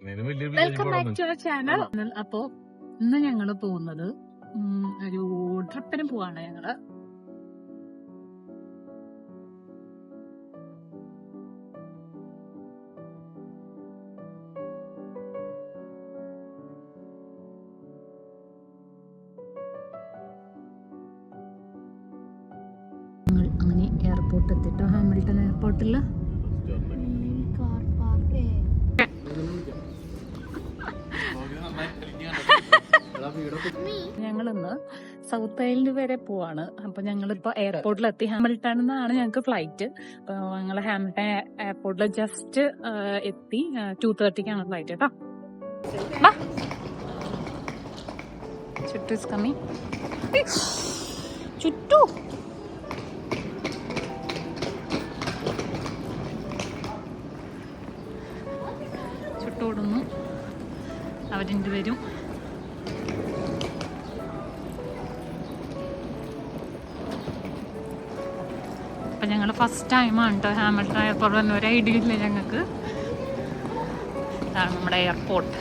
Welcome back to our channel. അപ്പോ ഇന്ന് ഞങ്ങള് പോകുന്നത് ഒരു ട്രിപ്പിന് പോവാണ്. ഞങ്ങള് അങ്ങനെ എയർപോർട്ട് എത്തിട്ടോ, ഹാമിൽട്ടൺ എയർപോർട്ടില്. ഞങ്ങളിന്ന് സൗത്ത് ഐലൻഡ് വരെ പോവാണ്. അപ്പൊ ഞങ്ങളിപ്പോ എയർപോർട്ടിലെത്തി. ഹാമിൽട്ടൺ നിന്നാണ് ഞങ്ങൾക്ക് ഫ്ലൈറ്റ്. അപ്പൊ ഞങ്ങൾ ഹാമിൽട്ടൺ എയർപോർട്ടിൽ ജസ്റ്റ് എത്തി. 2:30 ഫ്ലൈറ്റ് കേട്ടോ. ചുറ്റു ഇസ് കമ്മിങ്. ചുറ്റു ചുട്ടോടുന്നു. അവരിൻ്റെ വരും. അപ്പം ഞങ്ങൾ ഫസ്റ്റ് ടൈമാണ് കേട്ടോ ഹാമിൽട്ടൺ എയർപോർട്ടിൽ. ഒരു ഐഡിയ ഇല്ല ഞങ്ങൾക്ക്. ഇതാണ് നമ്മുടെ എയർപോർട്ട്.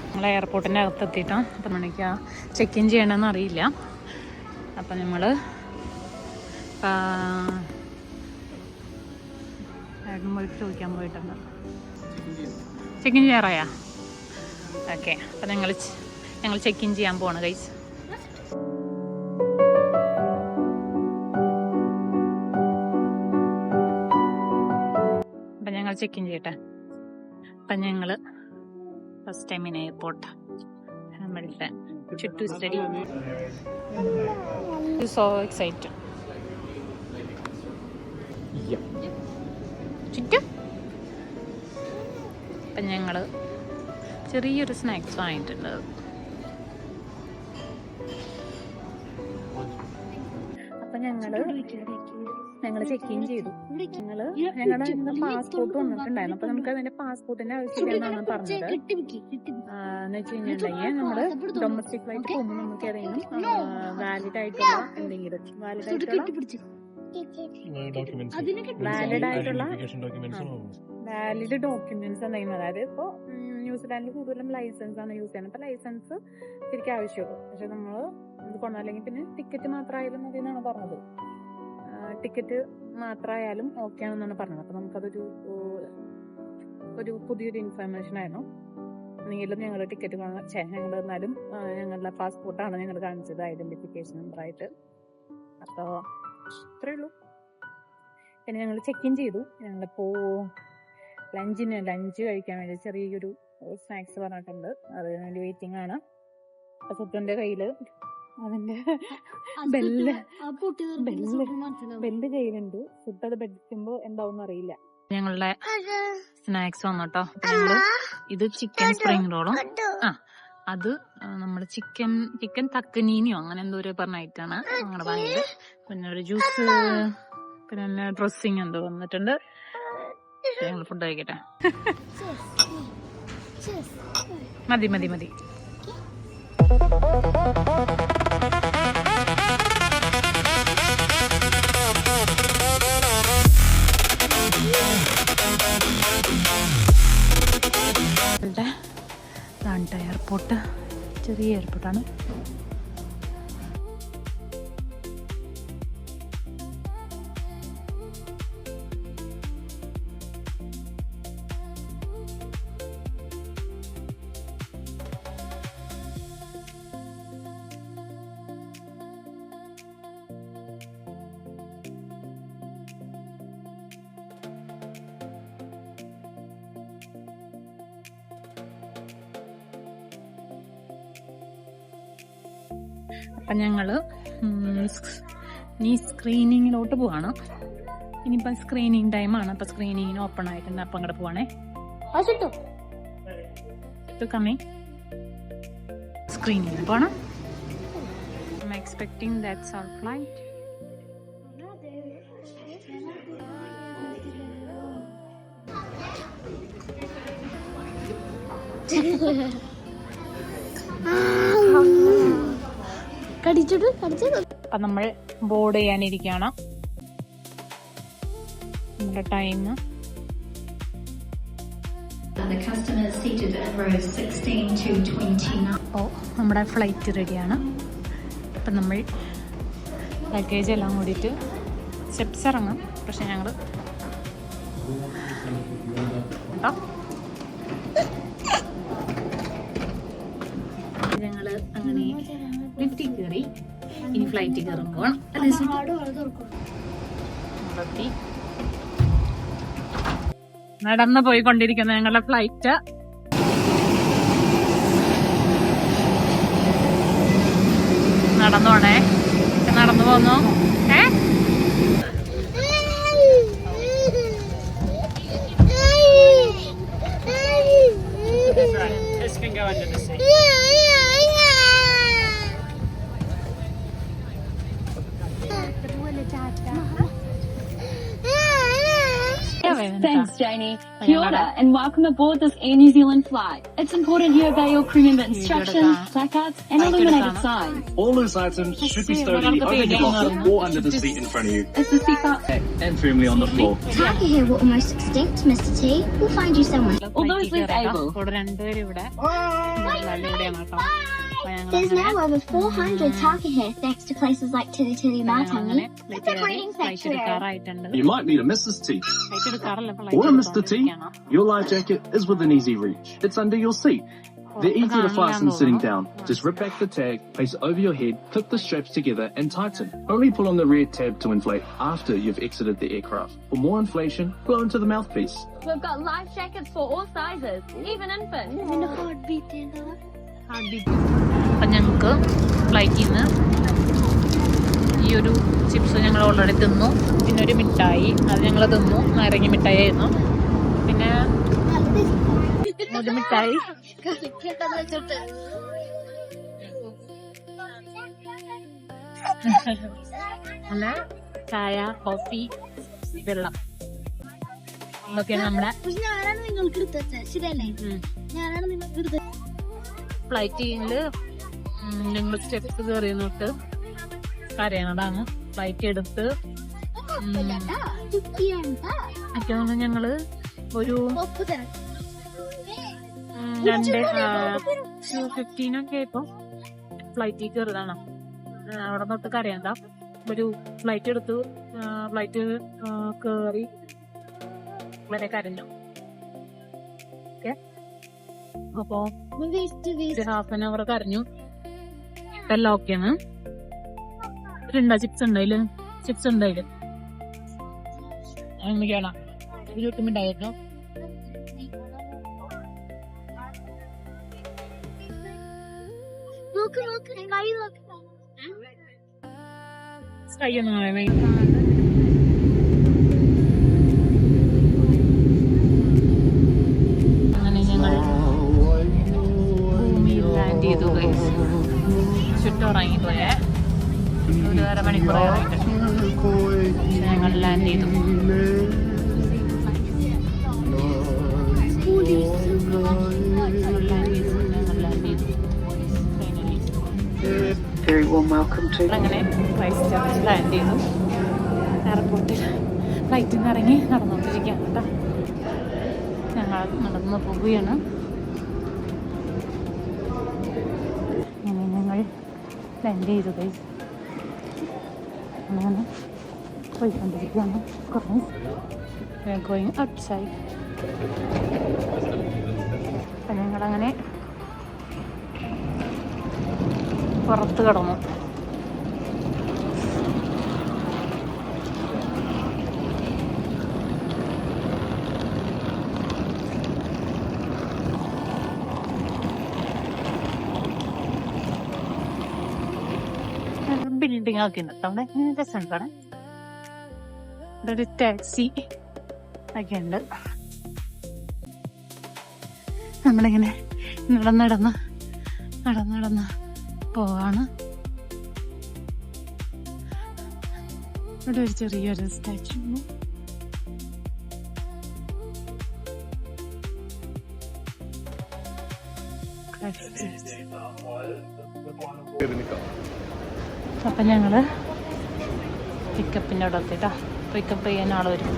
നമ്മൾ എയർപോർട്ടിൻ്റെ അകത്തെത്തിയിട്ടാണ്. അപ്പം മണിക്ക് ചെക്ക് ഇൻ ചെയ്യണമെന്ന് അറിയില്ല. അപ്പം നമ്മൾ പോയി ചോദിക്കാൻ പോയിട്ടുണ്ട്. ചെക്ക് ഇൻ ചെയ്യാറായാ? ഓക്കെ. അപ്പം ഞങ്ങൾ ചെക്ക് ഇൻ ചെയ്യാൻ പോവാണ് ഗൈസ്. അപ്പം ഞങ്ങൾ ചെക്ക് ഇൻ ചെയ്യട്ടെ. അപ്പം ഞങ്ങൾ first time in airport Hamilton. ചുറ്റു സ്റ്റഡി സോ എക്സൈറ്റഡ്. ചുറ്റു. അപ്പം ഞങ്ങൾ ചെറിയൊരു സ്നാക്സ് വാങ്ങിയിട്ടുണ്ട്. അപ്പം ഞങ്ങൾ ചെക്ക് ഇൻ ചെയ്തു. ഞങ്ങളുടെ പാസ്പോർട്ട് വന്നിട്ടുണ്ടായിരുന്നു. അപ്പൊ നമുക്ക് അതിന്റെ പാസ്പോർട്ടിന്റെ ആവശ്യമില്ലെന്നാണ് പറഞ്ഞത്. എന്ന് വെച്ച് കഴിഞ്ഞിട്ടുണ്ടെങ്കിൽ നമ്മള് ഡൊമസ്റ്റിക് ഫ്ലൈറ്റ് പോകുമ്പോൾ നമുക്ക് ഏതെങ്കിലും വാലിഡ് ആയിട്ടുള്ള എന്തെങ്കിലും വാലിഡ് ഡോക്യുമെന്റ്സ് എന്തെങ്കിലും, അതായത് ഇപ്പൊ ന്യൂസിലാൻഡിൽ കൂടുതലും ലൈസൻസ് ആണ് യൂസ് ചെയ്യുന്നത്. അപ്പൊ ലൈസൻസ് ശരിക്കും ആവശ്യമുള്ളൂ. പക്ഷെ നമ്മള് ഇത് കൊണ്ടല്ലെങ്കിൽ പിന്നെ ടിക്കറ്റ് മാത്രമായാലും മതി എന്നാണ് പറഞ്ഞത്. ടിക്കറ്റ് മാത്രമായാലും ഓക്കെ ആണെന്നാണ് പറഞ്ഞത്. അപ്പൊ നമുക്കതൊരു പുതിയൊരു ഇൻഫർമേഷൻ ആയിരുന്നു. എന്നെങ്കിലും ഞങ്ങളുടെ ടിക്കറ്റ് ഞങ്ങൾ എന്നാലും ഞങ്ങളുടെ പാസ്പോർട്ടാണ് ഞങ്ങൾ കാണിച്ചത് ഐഡന്റിഫിക്കേഷൻ നമ്പറായിട്ട്. അപ്പോൾ ഇത്രയേ ഉള്ളൂ. പിന്നെ ഞങ്ങൾ ചെക്ക് ഇൻ ചെയ്തു. ഞങ്ങളിപ്പോ ലഞ്ച് കഴിക്കാൻ വേണ്ടി ചെറിയൊരു സ്നാക്സ് പറഞ്ഞിട്ടുണ്ട്. അതിന് വേണ്ടി വെയിറ്റിംഗ് ആണ്. അപ്പൊ സുത്തുന്റെ കയ്യില് അതിന്റെ ബെല്ല് കയ്യിലുണ്ട്. ഫുഡ് അത് ബെഡിക്കുമ്പോ എന്താവും അറിയില്ല. ഞങ്ങളുടെ സ്നാക്സ് വന്നോട്ടോ. ഇത് ചിക്കൻ സ്പ്രിംഗ് റോളും അത് നമ്മുടെ ചിക്കൻ തക്കനീനിയോ അങ്ങനെ എന്തോ ഒരു പറഞ്ഞായിട്ടാണ് ഞങ്ങളുടെ വാങ്ങിയത്. പിന്നെ ഒരു ജ്യൂസ്, പിന്നെ ഡ്രസ്സിങ് എന്തോ വന്നിട്ടുണ്ട്. ഞങ്ങൾ ഫുഡ് കഴിക്കട്ടെ. മതി. എയർപോർട്ട് ചെറിയ എയർപോർട്ടാണ്. അപ്പം ഞങ്ങള് ഇനി സ്ക്രീനിങ്ങിലോട്ട് പോവാണ്. ഇനിയിപ്പം സ്ക്രീനിങ് ടൈമാണ്. അപ്പൊ സ്ക്രീനിങ്ങിന് ഓപ്പൺ ആയിട്ടുണ്ട്. അപ്പം അങ്ങോട്ട് പോവാണേ. കമ്മി സ്ക്രീനിങ് പോണം. I'm expecting that's our flight. അപ്പൊ നമ്മൾ ബോർഡ് ചെയ്യാനിരിക്കുകയാണ്. നമ്മുടെ time the customers seated at rows 16 to 29. അപ്പോൾ നമ്മുടെ ഫ്ലൈറ്റ് റെഡിയാണ്. അപ്പം നമ്മൾ ലഗേജ് എല്ലാം കൂടിയിട്ട് സ്റ്റെപ്സ് ഇറങ്ങും. പക്ഷെ ഞങ്ങൾ അങ്ങനെ ലിഫ്റ്റിൽ കയറി. ഇനി ഫ്ലൈറ്റിൽ കയറുമ്പോൾ നടന്നു പോയിക്കൊണ്ടിരിക്കുന്ന ഞങ്ങളുടെ ഫ്ലൈറ്റ്. നടന്നോണേ, നടന്നു പോന്നു. Thanks, Janie. Kia ora and welcome aboard this Air New Zealand flight. It's important you obey your crew member instructions, placards and illuminated signs. All loose items should be stowed in the overhead locker or under the seat in front of you. Is the seatbelt And firmly on the floor. Tarka were almost extinct, Mr. T. We'll find you somewhere. all those less able? There's now over 400 Tarka here thanks to places like Tiri Tiri Matangi. It's a breeding sanctuary. You might meet a Mrs. T or a Mr. T. Your life jacket is within easy reach. It's under your seat. They're easy to fasten sitting down. Just rip back the tag, place it over your head, clip the straps together and tighten. Only pull on the rear tab to inflate after you've exited the aircraft. For more inflation, blow into the mouthpiece. We've got life jackets for all sizes, even infants. അപ്പം ഞങ്ങൾക്ക് ഫ്ലൈറ്റിൽ നിന്ന് ഈ ഒരു chips ഞങ്ങൾ already തിന്നു. പിന്നെ ഒരു മിഠായി, അത് ഞങ്ങൾ തിന്നു. നാരങ്ങ മിഠായി ആയിരുന്നു. പിന്നെ ഒരു മിഠായി, അല്ല ചായ, കോഫി, വെള്ളം, ഇതൊക്കെയാണ് നമ്മുടെ ഫ്ലൈറ്റിൽ. ഞങ്ങൾ സ്റ്റെപ്സ് കയറി നോട്ട് കരയണതാണ്. ഫ്ലൈറ്റ് എടുത്ത് അതൊന്നും ഞങ്ങള് ഒരു 2:15 ഇപ്പൊ ഫ്ലൈറ്റിൽ കയറിയതാണ്. അവിടെ തൊട്ട് കരയണ്ട. ഒരു ഫ്ലൈറ്റ് എടുത്തു, ഫ്ലൈറ്റ് കയറി വളരെ കരഞ്ഞു. ഓക്കെ, അപ്പോ ഒരു ഹാഫ് ആൻ അവർ കരഞ്ഞു. എല്ലാം ഓക്കെയാണ്. ഉണ്ടാ ചിപ്സ് ഉണ്ടായില്ല, ചിപ്സ് ഉണ്ടായില്ല. അങ്ങനെയൊക്കെയാണ്. ഇരുപത്തിമിണ്ടായിരുന്നു. സ്കൈ ഒന്നും അങ്ങനെ ഞങ്ങൾ ഭൂമിയിൽ ലാൻഡ് ചെയ്തു. ചുറ്റുറങ്ങിപ്പോയേ ഒരു അരമണിക്കൂർ ഞങ്ങൾ ലാൻഡ് ചെയ്തു. അങ്ങനെ ക്രൈസ്റ്റ് ചർച്ച് ലാൻഡ് ചെയ്തു. എയർപോർട്ടിൽ ഫ്ലൈറ്റിൽ നിന്ന് ഇറങ്ങി നടന്നുകൊണ്ടിരിക്കുകയാണ് കേട്ടോ. ഞങ്ങൾ നടന്നു പോവുകയാണ്. അങ്ങനെ ഞങ്ങൾ ലാൻഡ് ചെയ്തു. അങ്ങനെ പോയിക്കൊണ്ടിരിക്കുകയാണ്. കുറേ ഗോയിങ് ഔട്ട്സൈഡ്. അപ്പം ഞങ്ങളങ്ങനെ പുറത്ത് കിടന്നു. ബിൽഡിംഗ് ഒക്കെ ഉണ്ട് അവിടെ. രസമുണ്ട് കാണാൻ. ഇവിടെ ഒരു ടാക്സി ഒക്കെ ഉണ്ട്. നമ്മളിങ്ങനെ നടന്ന് പോവാണ്. ഇവിടെ ഒരു ചെറിയൊരു സ്റ്റാച്ചു. അപ്പം ഞങ്ങള് പിക്കപ്പിൻ്റെ അവിടെ എത്തിട്ടാ. പിക്കപ്പ് ചെയ്യാൻ ആള് വരും.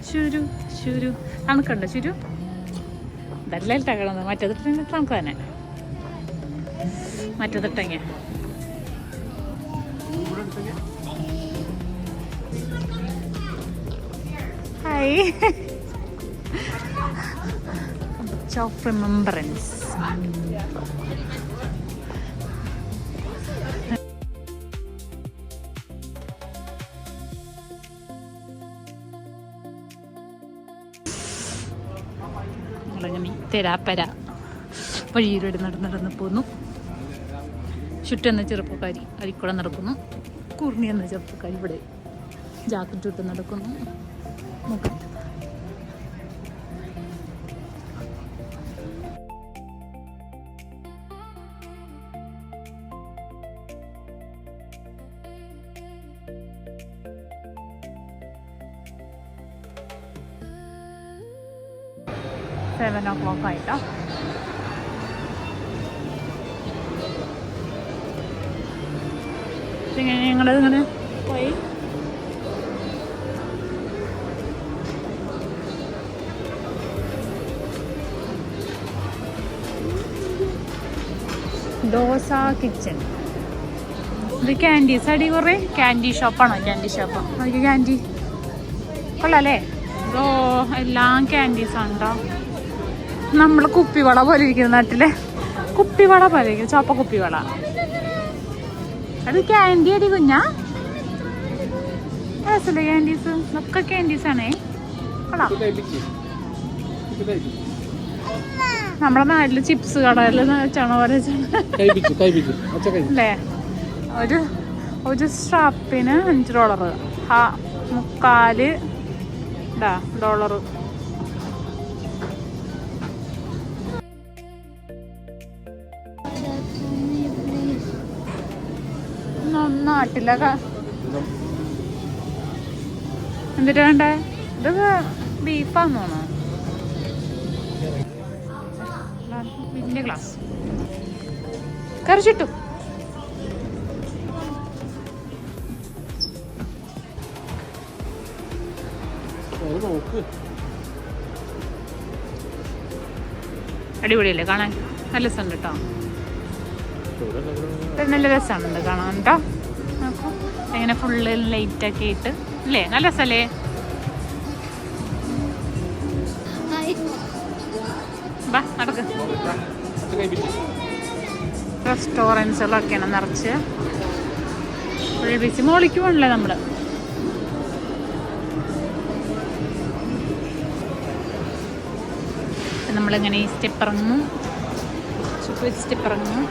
ശുരു ശുരു തണുക്കുണ്ടോ ശുരു? ഇതല്ല കിടന്നത്, മറ്റേതിട്ടെങ്കിൽ തണുക്ക് തന്നെ. മറ്റേതിട്ടെങ്കിൽ ഹായ് ഓഫ് റിമെമ്പറൻസ്. നമ്മളങ്ങനെ തെരാപ്പര വഴിയിലൂടെ നടന്ന് പോന്നു. ചുറ്റെന്ന ചെറുപ്പക്കാരി അരിക്കുളം നടക്കുന്നു. കുർണി എന്ന ചെറുപ്പക്കാരി ഇവിടെ ജാക്കറ്റ് ചുറ്റും നടക്കുന്നു. നോക്കാം. സെവൻ ഓ ക്ലോക്ക് ആയിട്ടോ. ഞങ്ങളിങ്ങനെ പോയി ദോസ കിച്ചൺ. ഇത് ക്യാൻഡീസ് അടി കുറേ ക്യാൻഡി ഷോപ്പാണോ? ക്യാൻഡി ഷോപ്പാ. നമുക്ക് ക്യാൻഡി കൊള്ളാല്ലേ? ഓ എല്ലാം ക്യാൻഡീസാണ് കേട്ടോ. നമ്മൾ കുപ്പിവള പോലെ ഇരിക്കുന്ന നാട്ടിലെ കുപ്പിവള പോലെ ഇരിക്കും, ചോപ്പ കുപ്പിവള. അത് ക്യാൻഡി അടി കുഞ്ഞാ. രസല്ലേ ക്യാൻഡീസ്? ഒക്കെ ക്യാൻഡീസാണേ. കൊള്ളാം. നമ്മുടെ നാട്ടില് ചിപ്സ് കടയിൽ വെച്ചാണോ അല്ലേ? ഒരു സ്ട്രാപ്പിന് $5. $4 നാട്ടിലൊക്കെ എന്നിട്ട് വേണ്ടേ? ഇത് ബീഫാന്ന് തോന്നുന്നു. വലിയ ഗ്ലാസ് കറി ചുട്ടു. അടിപൊളിയല്ലേ കാണാൻ? നല്ല രസമുണ്ട് കേട്ടോ. നല്ല രസമാണുണ്ട് കാണാൻ കേട്ടോ. അപ്പോൾ ഇങ്ങനെ ഫുള്ള് ലൈറ്റൊക്കെ ഇട്ട് അല്ലേ? നല്ല രസമല്ലേ? ബാ നടക്ക്. റെസ്റ്റോറൻറ്റ്സുകളൊക്കെയാണ് നിറച്ച്. ബീച്ച് മോളിക്ക് പോകണല്ലേ നമ്മള്. നമ്മളിങ്ങനെ ഈ സ്റ്റെപ്പ് ഇറങ്ങുന്നു. സ്റ്റെപ്പ് ഇറങ്ങുന്നു.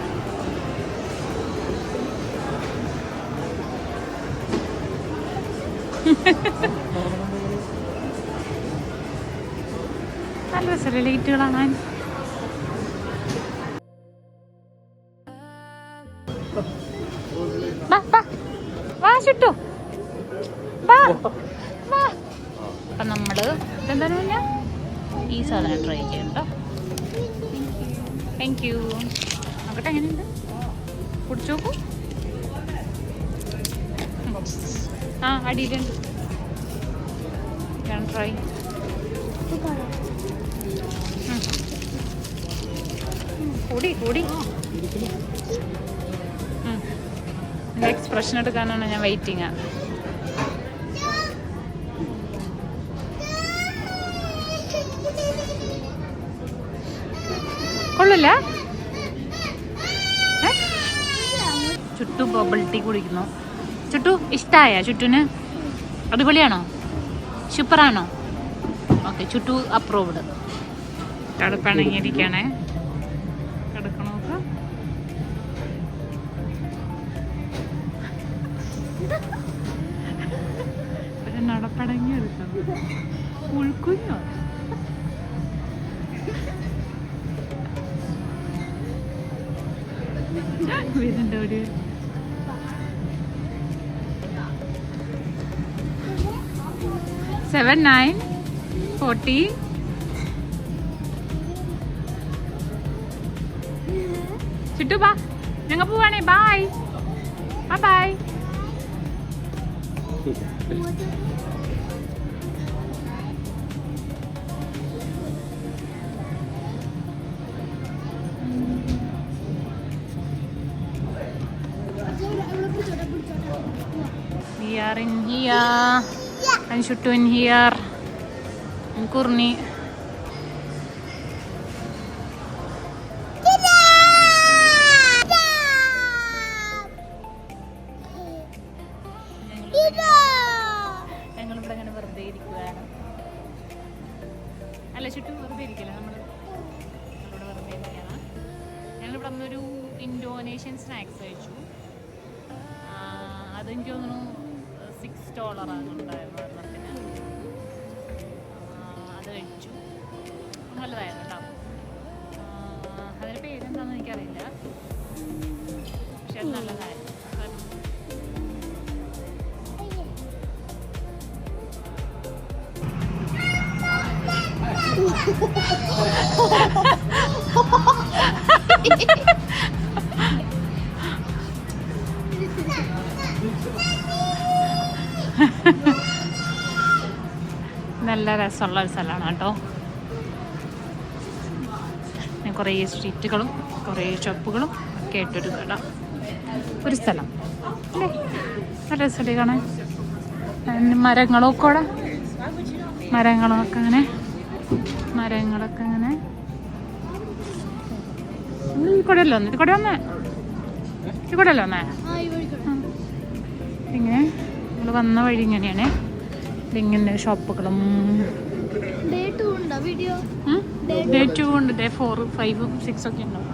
നല്ല രസമല്ലേ ലൈറ്റുകൾ കാണാൻ? വാ ചുട്ടു അപ്പൊ നമ്മള് ഇതെന്താ ഈ സാധനം ട്രൈ ചെയ്യണ്ടോ? Thank you. നോക്കട്ടെ എങ്ങനെയുണ്ട്, കുടിച്ചു നോക്കൂ. ആ അടിയിലുണ്ട്. ട്രൈ. കൂടി കൂടി എക്സ്പ്രഷൻ എടുക്കാനാണ് ഞാൻ വെയിറ്റിംഗ്. കൊള്ളില്ല. ചുട്ടു ബബിൾ ടീ കുടിക്കുന്നു. ചുട്ടു ഇഷ്ടമായ? ചുട്ടുന് അടിപൊളിയാണോ? സൂപ്പറാണോ? ഓക്കെ, ചുട്ടു അപ്രൂവ്ഡ്. കിടപ്പണങ്ങിയിരിക്കണേ. കിടക്കണോക്ക്. ഒരു നടപ്പടങ്ങി എടുക്കണം. ഉൾക്കുഞ്ഞോ? വീടിൻ്റെ ഒരു $7, $9, $40. ചുട്ടു ബാ, ഞങ്ങൾ പോവാണേ. Bye bye. We are in here. And Shuttu in here. And Kurni. ഞങ്ങളിവിടെ അങ്ങനെ വെറുതെ ഇരിക്കുകയാണ്. അല്ല ചുറ്റും വെറുതെ ഇരിക്കില്ല, നമ്മളിവിടെ വെറുതെ ഇരിക്കുകയാണ്. ഞങ്ങളിവിടെ വന്നൊരു ഇൻഡോനേഷ്യൻ സ്നാക്സ് കഴിച്ചു. അതെനിക്ക് തോന്നുന്നു $6 ഉണ്ടായിരുന്നു ഒരെണ്ണത്തിന്. അത് കഴിച്ചു, നല്ലതായിരുന്നു കേട്ടോ. അതിൻ്റെ പേരെന്താണെന്ന് എനിക്കറിയില്ല, പക്ഷെ അത് നല്ലതായിരുന്നു. നല്ല രസമുള്ള ഒരു സ്ഥലമാണ് കേട്ടോ. കുറേ സ്ട്രീറ്റുകളും കുറേ ഷോപ്പുകളും ഒക്കെ ആയിട്ടൊരു കട, ഒരു സ്ഥലം അല്ലേ, നല്ല രസമല്ലേ കാണാൻ. മരങ്ങളൊക്കെ അങ്ങനെ ഇവിടെ വന്നേ ഇങ്ങനെ നമ്മൾ വന്ന വഴി ഇങ്ങനെയാണ്. ഇങ്ങനെ ഷോപ്പുകളും Day 2 ഉണ്ട്, Day 4, 5, 6 ഒക്കെ ഉണ്ടാവും.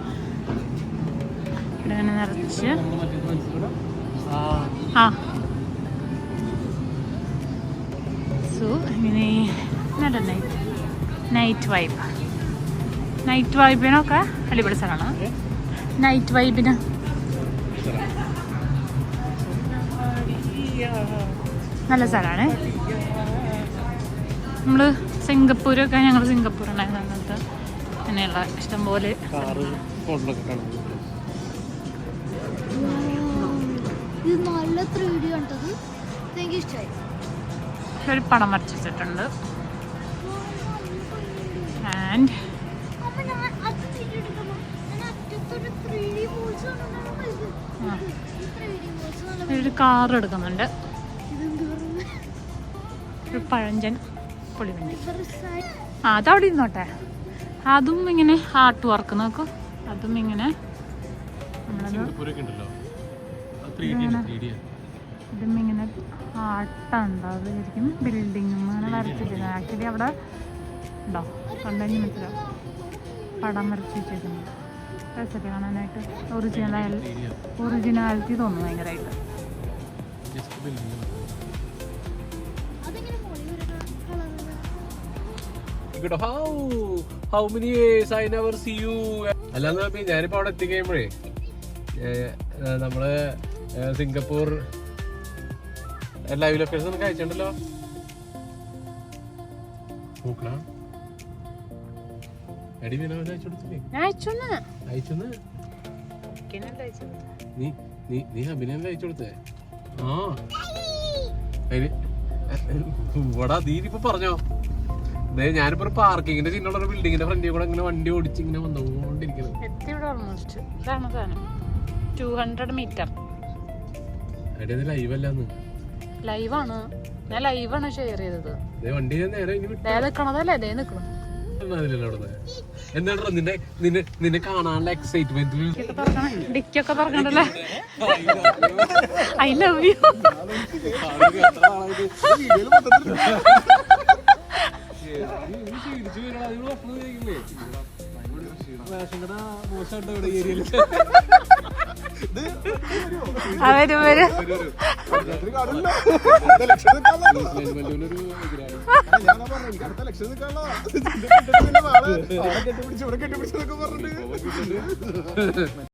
ഇവിടെ അങ്ങനെ നിറച്ച് സോ ഇങ്ങനെ നല്ല നൈറ്റ് വൈബിനൊക്കെ അടിപൊളി സ്ഥലമാണ്. നൈറ്റ് വൈബിന് നല്ല സ്ഥലമാണ്. നമ്മൾ സിംഗപ്പൂരൊക്കെ, ഞങ്ങൾ സിംഗപ്പൂരുണ്ടായിരുന്നു അങ്ങനത്തെ അങ്ങനെയുള്ള ഇഷ്ടംപോലെ. ഒരു പടം വരച്ചിട്ടുണ്ട്. ആൻഡ് ഒരു കാർ എടുക്കുന്നുണ്ട്, ഒരു പഴഞ്ചൻ പൊളിവണ്ടി. അതവിടെ ഇരുന്നോട്ടെ. അതും ഇങ്ങനെ ആർട്ട് വർക്ക് നോക്കും, അതും ഇങ്ങനെ ഇതും ഇങ്ങനെ ആർട്ടുണ്ടാവും. ശരിക്കും ബിൽഡിങ്ങും അങ്ങനെ വരച്ചിട്ടില്ല. ആക്ച്വലി അവിടെ ഉണ്ടോ കണ്ടെങ്കിൽ മനസ്സിലാവും, പടം വരച്ച് വെച്ചേക്കുന്നു. രസമൊക്കെ കാണാനായിട്ട്. ഒറിജിനാലിറ്റി തോന്നുന്നു ഭയങ്കരമായിട്ട്. How many years I never see you? അല്ലാന്ന് ഞാനിപ്പോ അവിടെ എത്തിക്കഴിയുമ്പോഴേ നമ്മള് സിംഗപ്പൂർ ലൈവ് ലൊക്കേഷൻ നമുക്ക് അയച്ചിട്ടുണ്ടല്ലോ. നീ അഭിനയം അയച്ചു കൊടുത്തേ. ഇവിടെ നീനിപ്പോ പറഞ്ഞോ, ഞാനിപ്പോ പാർക്കിങ്ങിന്റെ ചിഹ്നമുള്ള ഒരു ബിൽഡിങ്ങിന്റെ ഫ്രണ്ടിൽ കൂടെ ഇങ്ങനെ വണ്ടി ഓടിച്ച് ഇങ്ങനെ വന്നുകൊണ്ടിരിക്കുന്നത്. 200 മീറ്റർ ലൈവല്ലാന്ന്. ലൈവാണ്, ഞാൻ ലൈവാണ് ഷെയർ ചെയ്തത്. വണ്ടി നേരെ നിക്കണതല്ലേ ദേ നിക്കണം. എന്താ നിന്നെ കാണാനുള്ള എക്സൈറ്റ്മെന്റ് ഡിക്കൊക്കെ പറഞ്ഞല്ലേ. I love you. അവര്